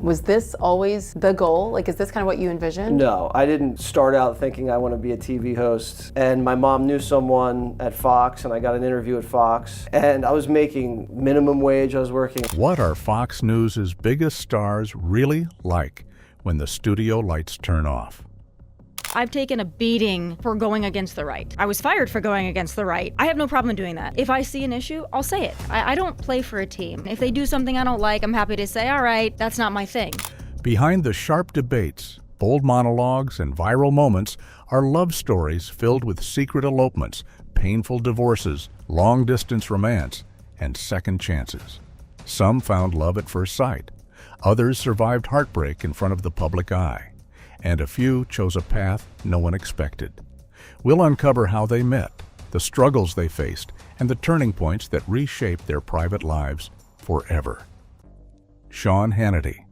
Was this always the goal? Like, is this kind of what you envisioned? No, I didn't start out thinking I want to be a TV host. And my mom knew someone at Fox, and I got an interview at Fox. And I was making minimum wage. I was working. What are Fox News' biggest stars really like when the studio lights turn off? I've taken a beating for going against the right. I was fired for going against the right. I have no problem doing that. If I see an issue, I'll say it. I don't play for a team. If they do something I don't like, I'm happy to say, all right, that's not my thing. Behind the sharp debates, bold monologues, and viral moments are love stories filled with secret elopements, painful divorces, long-distance romance, and second chances. Some found love at first sight. Others survived heartbreak in front of the public eye. And a few chose a path no one expected. We'll uncover how they met, the struggles they faced, and the turning points that reshaped their private lives forever. Sean Hannity.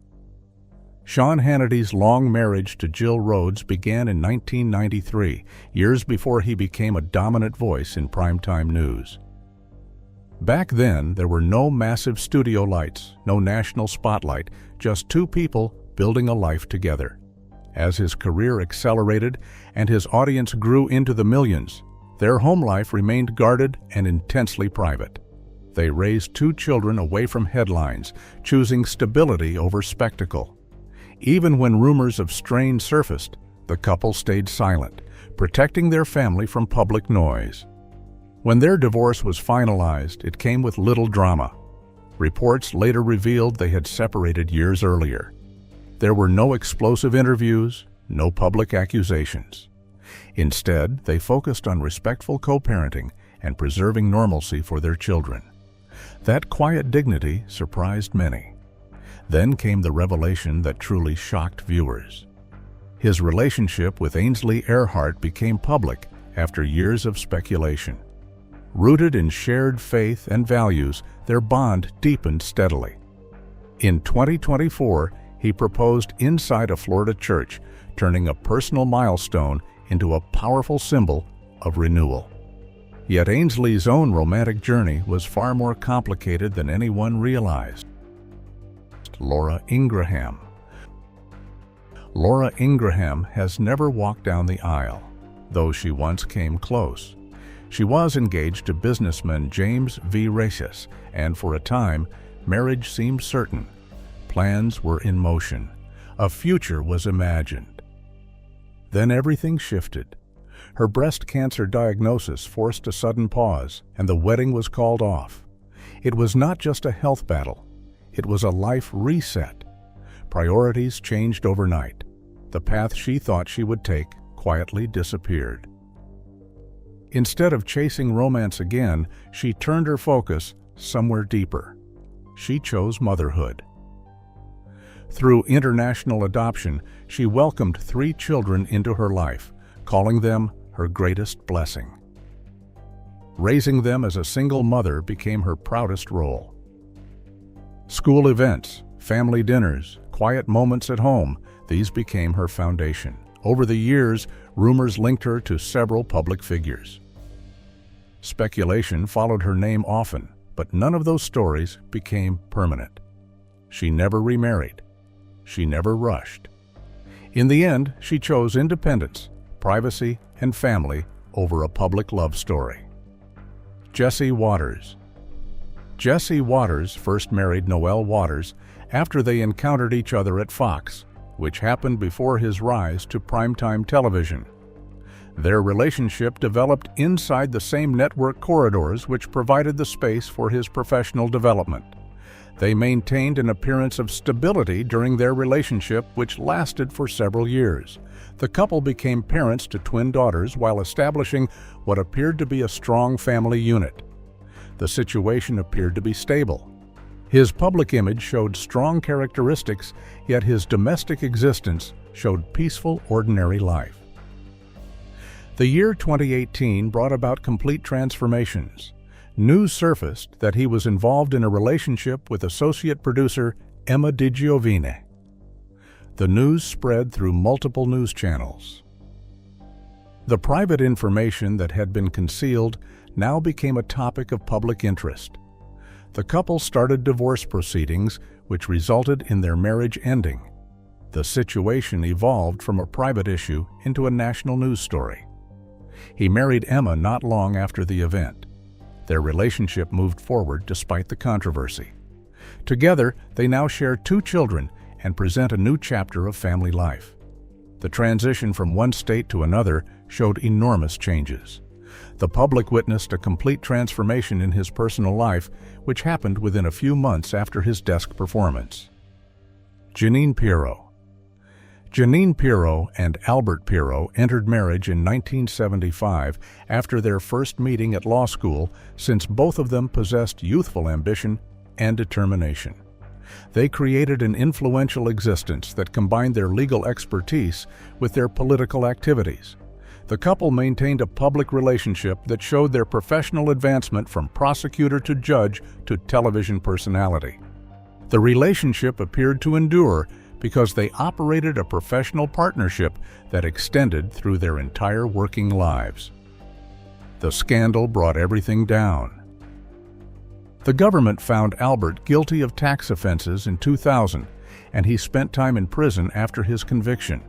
Sean Hannity's long marriage to Jill Rhodes began in 1993, years before he became a dominant voice in primetime news. Back then, there were no massive studio lights, no national spotlight, just two people building a life together. As his career accelerated and his audience grew into the millions, their home life remained guarded and intensely private. They raised two children away from headlines, choosing stability over spectacle. Even when rumors of strain surfaced, the couple stayed silent, protecting their family from public noise. When their divorce was finalized, it came with little drama. Reports later revealed they had separated years earlier. There were no explosive interviews, no public accusations. Instead, they focused on respectful co-parenting and preserving normalcy for their children. That quiet dignity surprised many. Then came the revelation that truly shocked viewers. His relationship with Ainsley Earhardt became public after years of speculation. Rooted in shared faith and values, their bond deepened steadily. In 2024, he proposed inside a Florida church, turning a personal milestone into a powerful symbol of renewal. Yet Ainsley's own romantic journey was far more complicated than anyone realized. Laura Ingraham. Laura Ingraham has never walked down the aisle, though she once came close. She was engaged to businessman James V. Rachis, and for a time, marriage seemed certain. Plans were in motion. A future was imagined. Then everything shifted. Her breast cancer diagnosis forced a sudden pause, and the wedding was called off. It was not just a health battle. It was a life reset. Priorities changed overnight. The path she thought she would take quietly disappeared. Instead of chasing romance again, she turned her focus somewhere deeper. She chose motherhood. Through international adoption, she welcomed 3 children into her life, calling them her greatest blessing. Raising them as a single mother became her proudest role. School events, family dinners, quiet moments at home, these became her foundation. Over the years, rumors linked her to several public figures. Speculation followed her name often, but none of those stories became permanent. She never remarried. She never rushed. In the end, she chose independence, privacy, and family over a public love story. Jesse Waters. Jesse Waters first married Noelle Waters after they encountered each other at Fox, which happened before his rise to primetime television. Their relationship developed inside the same network corridors which provided the space for his professional development. They maintained an appearance of stability during their relationship, which lasted for several years. The couple became parents to twin daughters while establishing what appeared to be a strong family unit. The situation appeared to be stable. His public image showed strong characteristics, yet his domestic existence showed peaceful, ordinary life. The year 2018 brought about complete transformations. News surfaced that he was involved in a relationship with associate producer Emma DiGiovine. The news spread through multiple news channels. The private information that had been concealed now became a topic of public interest. The couple started divorce proceedings, which resulted in their marriage ending. The situation evolved from a private issue into a national news story. He married Emma not long after the event. Their relationship moved forward despite the controversy. Together, they now share 2 children and present a new chapter of family life. The transition from one state to another showed enormous changes. The public witnessed a complete transformation in his personal life, which happened within a few months after his desk performance. Jeanine Pirro. Jeanine Pirro and Albert Pirro entered marriage in 1975 after their first meeting at law school, since both of them possessed youthful ambition and determination. They created an influential existence that combined their legal expertise with their political activities. The couple maintained a public relationship that showed their professional advancement from prosecutor to judge to television personality. The relationship appeared to endure because they operated a professional partnership that extended through their entire working lives. The scandal brought everything down. The government found Albert guilty of tax offenses in 2000, and he spent time in prison after his conviction.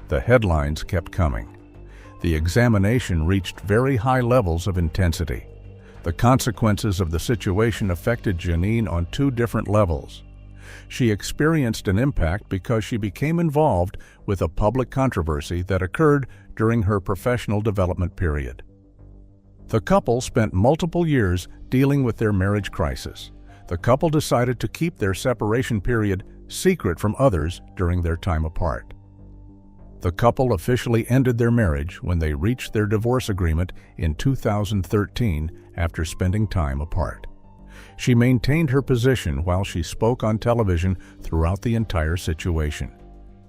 The headlines kept coming. The examination reached very high levels of intensity. The consequences of the situation affected Jeanine on 2 different levels. She experienced an impact because she became involved with a public controversy that occurred during her professional development period. The couple spent multiple years dealing with their marriage crisis. The couple decided to keep their separation period secret from others during their time apart. The couple officially ended their marriage when they reached their divorce agreement in 2013 after spending time apart. She maintained her position while she spoke on television throughout the entire situation.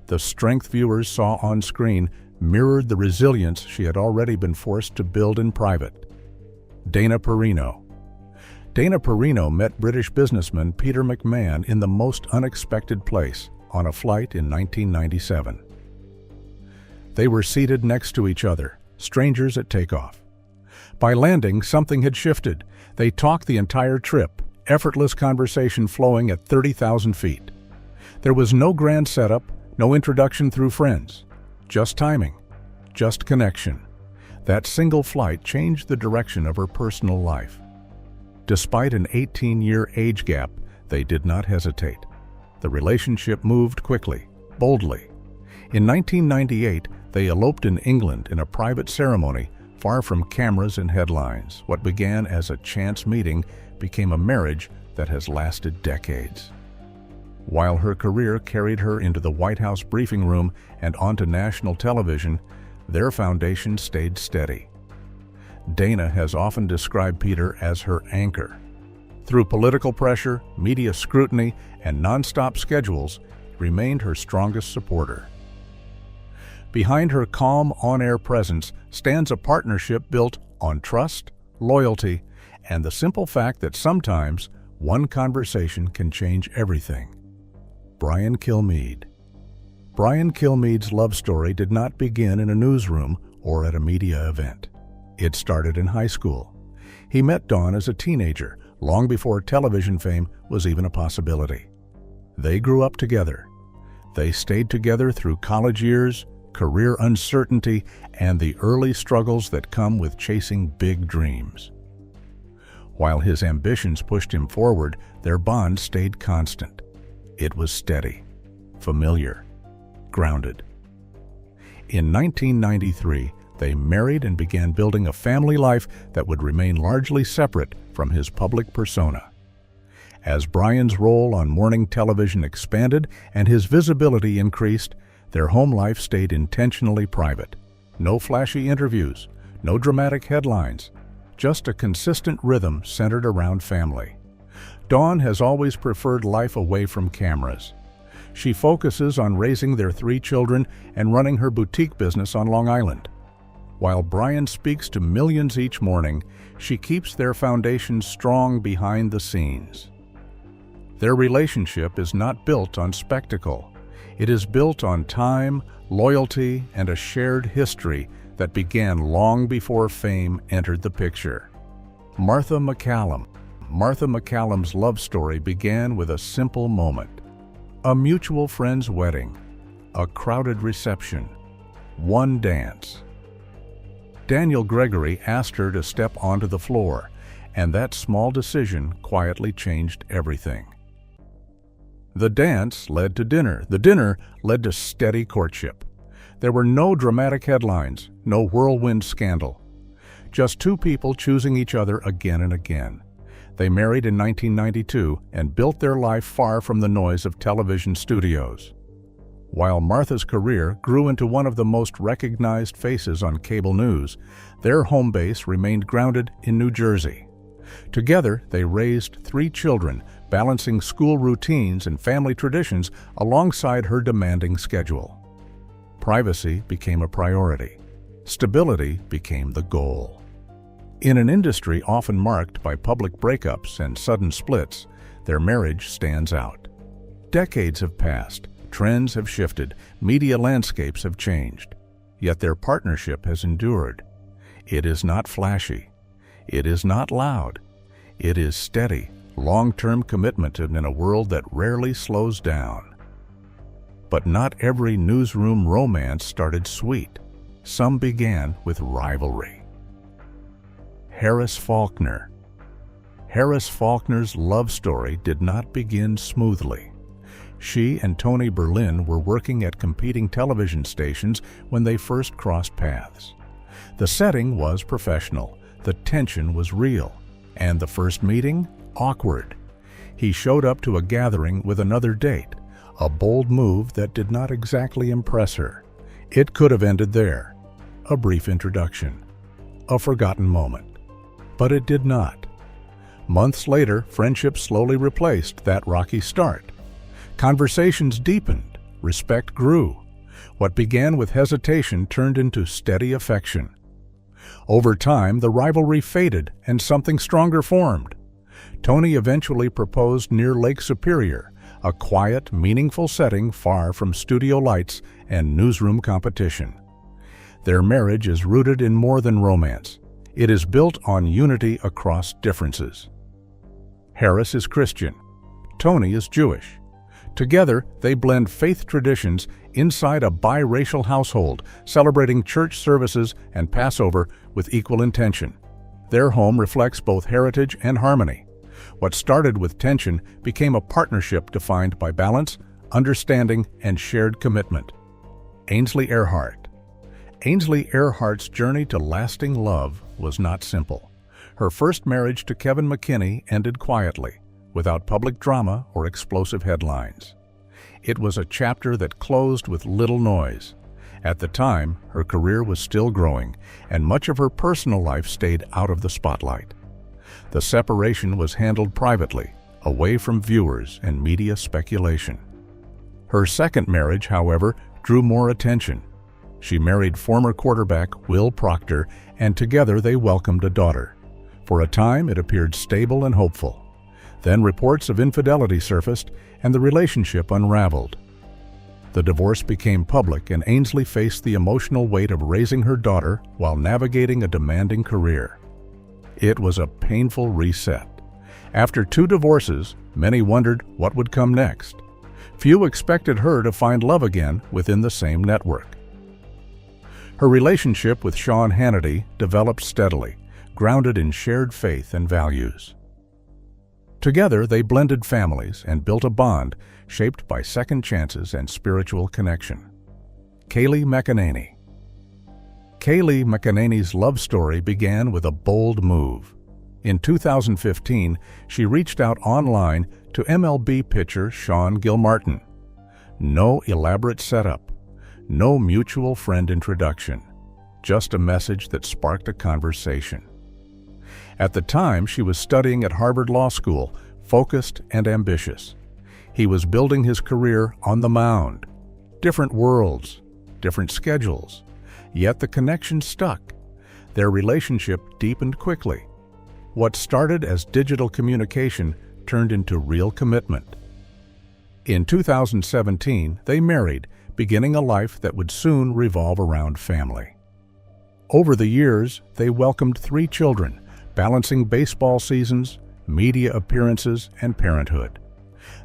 The strength viewers saw on screen mirrored the resilience she had already been forced to build in private. Dana Perino. Dana Perino met British businessman Peter McMahon in the most unexpected place, on a flight in 1997. They were seated next to each other, strangers at takeoff. By landing, something had shifted. They talked the entire trip, effortless conversation flowing at 30,000 feet. There was no grand setup, no introduction through friends. Just timing, just connection. That single flight changed the direction of her personal life. Despite an 18-year age gap, they did not hesitate. The relationship moved quickly, boldly. In 1998, they eloped in England in a private ceremony, far from cameras and headlines. What began as a chance meeting became a marriage that has lasted decades. While her career carried her into the White House briefing room and onto national television, their foundation stayed steady. Dana has often described Peter as her anchor. Through political pressure, media scrutiny, and nonstop schedules, he remained her strongest supporter. Behind her calm on-air presence stands a partnership built on trust, loyalty, and the simple fact that sometimes one conversation can change everything. Brian Kilmeade. Brian Kilmeade's love story did not begin in a newsroom or at a media event. It started in high school. He met Dawn as a teenager, long before television fame was even a possibility. They grew up together. They stayed together through college years, career uncertainty, and the early struggles that come with chasing big dreams. While his ambitions pushed him forward, their bond stayed constant. It was steady, familiar, grounded. In 1993, they married and began building a family life that would remain largely separate from his public persona. As Brian's role on morning television expanded and his visibility increased, their home life stayed intentionally private. No flashy interviews, no dramatic headlines, just a consistent rhythm centered around family. Dawn has always preferred life away from cameras. She focuses on raising their 3 children and running her boutique business on Long Island. While Brian speaks to millions each morning, she keeps their foundation strong behind the scenes. Their relationship is not built on spectacle. It is built on time, loyalty, and a shared history that began long before fame entered the picture. Martha MacCallum. Martha MacCallum's love story began with a simple moment. A mutual friend's wedding, a crowded reception, one dance. Daniel Gregory asked her to step onto the floor, and that small decision quietly changed everything. The dance led to dinner. The dinner led to steady courtship. There were no dramatic headlines, no whirlwind scandal. Just two people choosing each other again and again. They married in 1992 and built their life far from the noise of television studios. While Martha's career grew into one of the most recognized faces on cable news, their home base remained grounded in New Jersey. Together, they raised 3 children, balancing school routines and family traditions alongside her demanding schedule. Privacy became a priority. Stability became the goal. In an industry often marked by public breakups and sudden splits, their marriage stands out. Decades have passed, trends have shifted, media landscapes have changed. Yet their partnership has endured. It is not flashy. It is not loud. It is steady, long-term commitment in a world that rarely slows down. But not every newsroom romance started sweet. Some began with rivalry. Harris Faulkner. Harris Faulkner's love story did not begin smoothly. She and Tony Berlin were working at competing television stations when they first crossed paths. The setting was professional, the tension was real, and the first meeting, awkward. He showed up to a gathering with another date, a bold move that did not exactly impress her. It could have ended there, a brief introduction, a forgotten moment. But it did not. Months later, friendship slowly replaced that rocky start. Conversations deepened, respect grew. What began with hesitation turned into steady affection. Over time, the rivalry faded and something stronger formed. Tony eventually proposed near Lake Superior, a quiet, meaningful setting far from studio lights and newsroom competition. Their marriage is rooted in more than romance. It is built on unity across differences. Harris is Christian. Tony is Jewish. Together, they blend faith traditions inside a biracial household, celebrating church services and Passover with equal intention. Their home reflects both heritage and harmony. What started with tension became a partnership defined by balance, understanding, and shared commitment. Ainsley Earhardt. Ainsley Earhardt's journey to lasting love was not simple. Her first marriage to Kevin McKinney ended quietly, without public drama or explosive headlines. It was a chapter that closed with little noise. At the time, her career was still growing, and much of her personal life stayed out of the spotlight. The separation was handled privately, away from viewers and media speculation. Her second marriage, however, drew more attention. She married former quarterback Will Proctor, and together they welcomed a daughter. For a time, it appeared stable and hopeful. Then reports of infidelity surfaced, and the relationship unraveled. The divorce became public, and Ainsley faced the emotional weight of raising her daughter while navigating a demanding career. It was a painful reset. After 2 divorces, many wondered what would come next. Few expected her to find love again within the same network. Her relationship with Sean Hannity developed steadily, grounded in shared faith and values. Together, they blended families and built a bond shaped by second chances and spiritual connection. Kayleigh McEnany. Kayleigh McEnany's love story began with a bold move. In 2015, she reached out online to MLB pitcher Sean Gilmartin. No elaborate setup, no mutual friend introduction, just a message that sparked a conversation. At the time, she was studying at Harvard Law School, focused and ambitious. He was building his career on the mound. Different worlds, different schedules. Yet the connection stuck. Their relationship deepened quickly. What started as digital communication turned into real commitment. In 2017, they married, beginning a life that would soon revolve around family. Over the years, they welcomed 3 children, balancing baseball seasons, media appearances, and parenthood.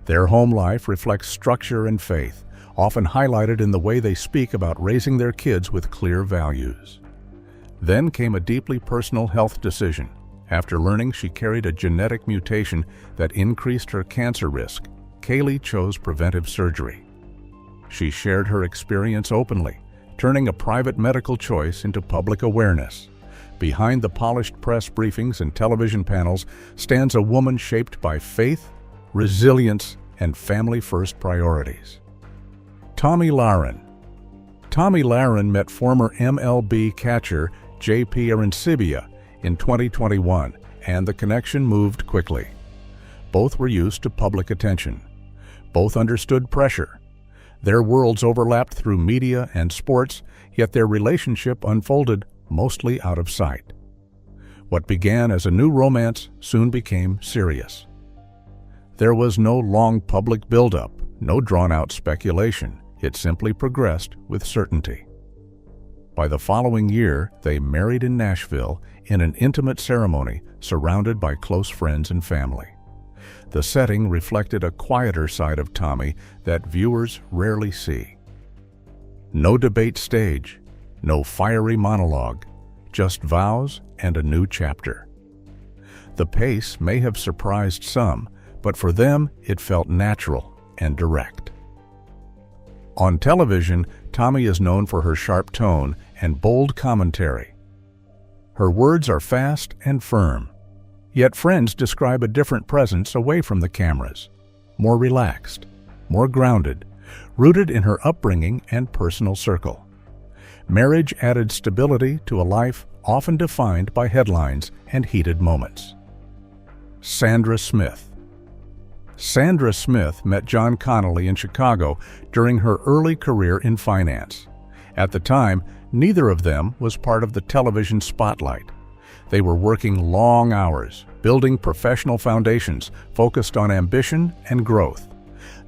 Their home life reflects structure and faith, often highlighted in the way they speak about raising their kids with clear values. Then came a deeply personal health decision. After learning she carried a genetic mutation that increased her cancer risk, Kayleigh chose preventive surgery. She shared her experience openly, turning a private medical choice into public awareness. Behind the polished press briefings and television panels stands a woman shaped by faith, resilience, and family-first priorities. Tomi Lahren. Tomi Lahren met former MLB catcher J.P. Arancibia in 2021, and the connection moved quickly. Both were used to public attention. Both understood pressure. Their worlds overlapped through media and sports, yet their relationship unfolded mostly out of sight. What began as a new romance soon became serious. There was no long public buildup, no drawn-out speculation. It simply progressed with certainty. By the following year, they married in Nashville in an intimate ceremony surrounded by close friends and family. The setting reflected a quieter side of Tomi that viewers rarely see. No debate stage, no fiery monologue, just vows and a new chapter. The pace may have surprised some, but for them it felt natural and direct. On television, Tomi is known for her sharp tone and bold commentary. Her words are fast and firm, yet friends describe a different presence away from the cameras, more relaxed, more grounded, rooted in her upbringing and personal circle. Marriage added stability to a life often defined by headlines and heated moments. Sandra Smith. Sandra Smith met John Connolly in Chicago during her early career in finance. At the time, neither of them was part of the television spotlight. They were working long hours, building professional foundations focused on ambition and growth.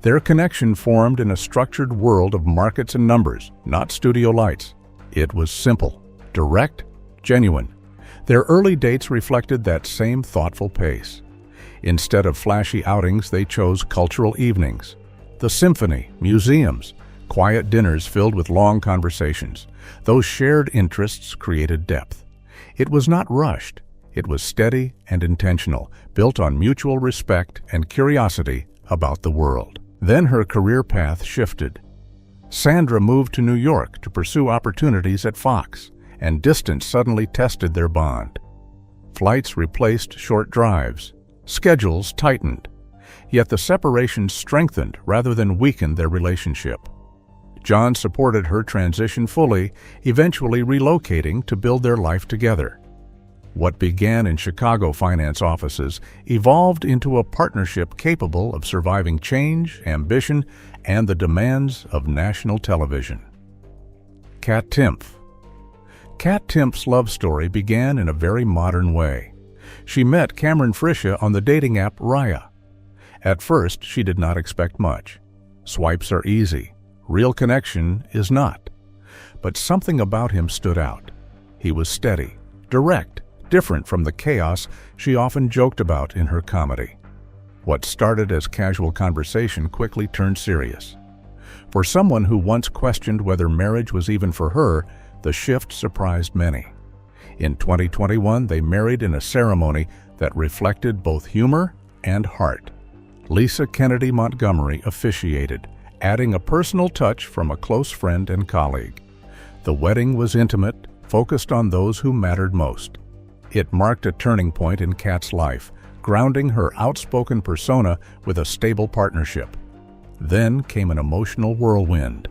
Their connection formed in a structured world of markets and numbers, not studio lights. It was simple, direct, genuine. Their early dates reflected that same thoughtful pace. Instead of flashy outings, they chose cultural evenings, the symphony, museums, quiet dinners filled with long conversations. Those shared interests created depth. It was not rushed. It was steady and intentional, built on mutual respect and curiosity about the world. Then her career path shifted. Sandra moved to New York to pursue opportunities at Fox, and distance suddenly tested their bond. Flights replaced short drives. Schedules tightened, yet the separation strengthened rather than weakened their relationship. John supported her transition fully, eventually relocating to build their life together. What began in Chicago finance offices evolved into a partnership capable of surviving change, ambition, and the demands of national television. Kat Timpf. Kat Timpf's love story began in a very modern way. She met Cameron Friscia on the dating app Raya. At first, she did not expect much. Swipes are easy. Real connection is not. But something about him stood out. He was steady, direct, different from the chaos she often joked about in her comedy. What started as casual conversation quickly turned serious. For someone who once questioned whether marriage was even for her, the shift surprised many. In 2021, they married in a ceremony that reflected both humor and heart. Lisa Kennedy Montgomery officiated, adding a personal touch from a close friend and colleague. The wedding was intimate, focused on those who mattered most. It marked a turning point in Kat's life, grounding her outspoken persona with a stable partnership. Then came an emotional whirlwind.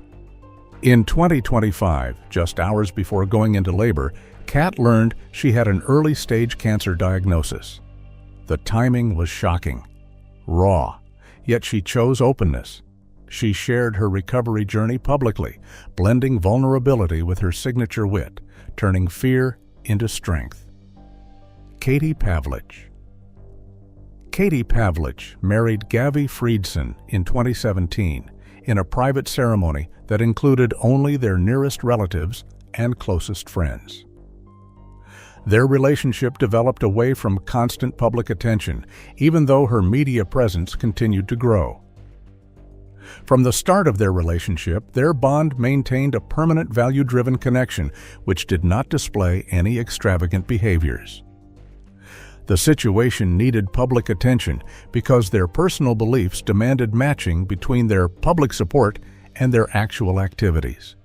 In 2025, just hours before going into labor, Kat learned she had an early-stage cancer diagnosis. The timing was shocking, raw, yet she chose openness. She shared her recovery journey publicly, blending vulnerability with her signature wit, turning fear into strength. Katie Pavlich. Katie Pavlich married Gavi Friedson in 2017 in a private ceremony that included only their nearest relatives and closest friends. Their relationship developed away from constant public attention, even though her media presence continued to grow. From the start of their relationship, their bond maintained a permanent value-driven connection which did not display any extravagant behaviors. The situation needed public attention because their personal beliefs demanded matching between their public support and their actual activities.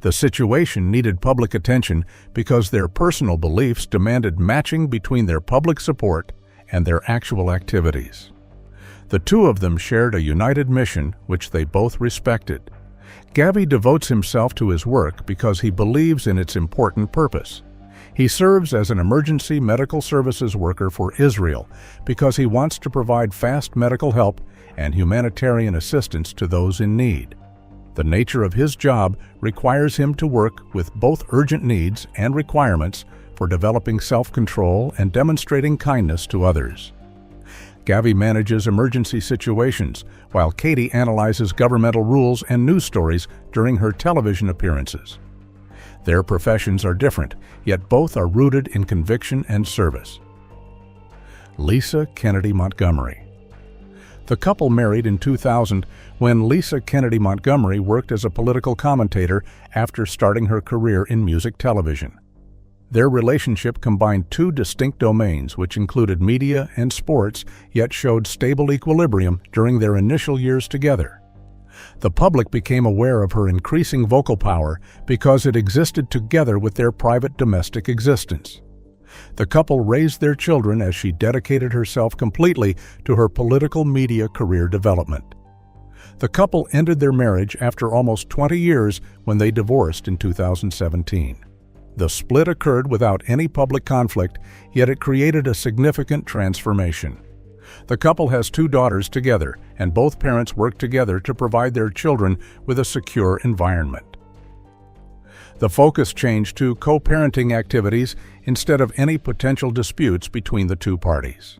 The situation needed public attention because their personal beliefs demanded matching between their public support and their actual activities. The two of them shared a united mission which they both respected. Gavi devotes himself to his work because he believes in its important purpose. He serves as an emergency medical services worker for Israel because he wants to provide fast medical help and humanitarian assistance to those in need. The nature of his job requires him to work with both urgent needs and requirements for developing self-control and demonstrating kindness to others. Gavi manages emergency situations, while Katie analyzes governmental rules and news stories during her television appearances. Their professions are different, yet both are rooted in conviction and service. Lisa Kennedy Montgomery. The couple married in 2000 when Lisa Kennedy Montgomery worked as a political commentator after starting her career in music television. Their relationship combined two distinct domains which included media and sports, yet showed stable equilibrium during their initial years together. The public became aware of her increasing vocal power because it existed together with their private domestic existence. The couple raised their children as she dedicated herself completely to her political media career development. The couple ended their marriage after almost 20 years when they divorced in 2017. The split occurred without any public conflict, yet it created a significant transformation. The couple has 2 daughters together, and both parents work together to provide their children with a secure environment. The focus changed to co-parenting activities instead of any potential disputes between the two parties.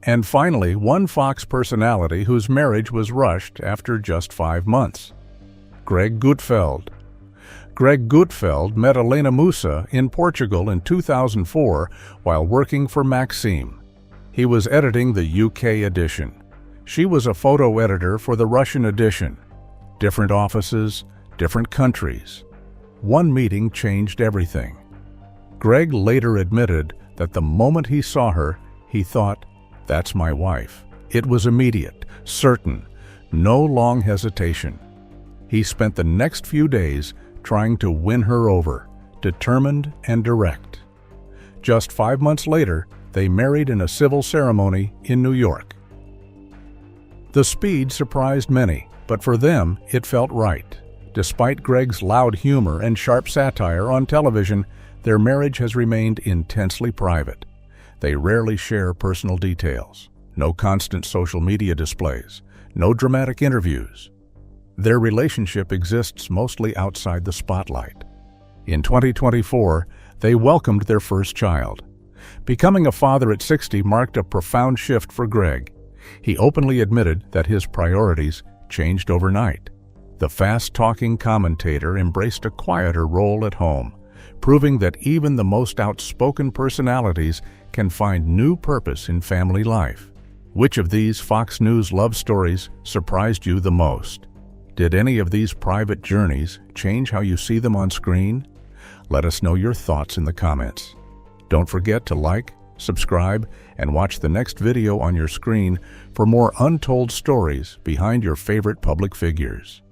And finally, one Fox personality whose marriage was rushed after just 5 months. Greg Gutfeld. Greg Gutfeld met Elena Musa in Portugal in 2004 while working for Maxim. He was editing the UK edition. She was a photo editor for the Russian edition. Different offices, different countries. One meeting changed everything. Greg later admitted that the moment he saw her, he thought, "That's my wife." It was immediate, certain, no long hesitation. He spent the next few days trying to win her over, determined and direct. Just 5 months later, they married in a civil ceremony in New York. The speed surprised many, but for them, it felt right. Despite Greg's loud humor and sharp satire on television, their marriage has remained intensely private. They rarely share personal details. No constant social media displays. No dramatic interviews. Their relationship exists mostly outside the spotlight. In 2024, they welcomed their first child. Becoming a father at 60 marked a profound shift for Greg. He openly admitted that his priorities changed overnight. The fast-talking commentator embraced a quieter role at home, proving that even the most outspoken personalities can find new purpose in family life. Which of these Fox News love stories surprised you the most? Did any of these private journeys change how you see them on screen? Let us know your thoughts in the comments. Don't forget to like, subscribe, and watch the next video on your screen for more untold stories behind your favorite public figures.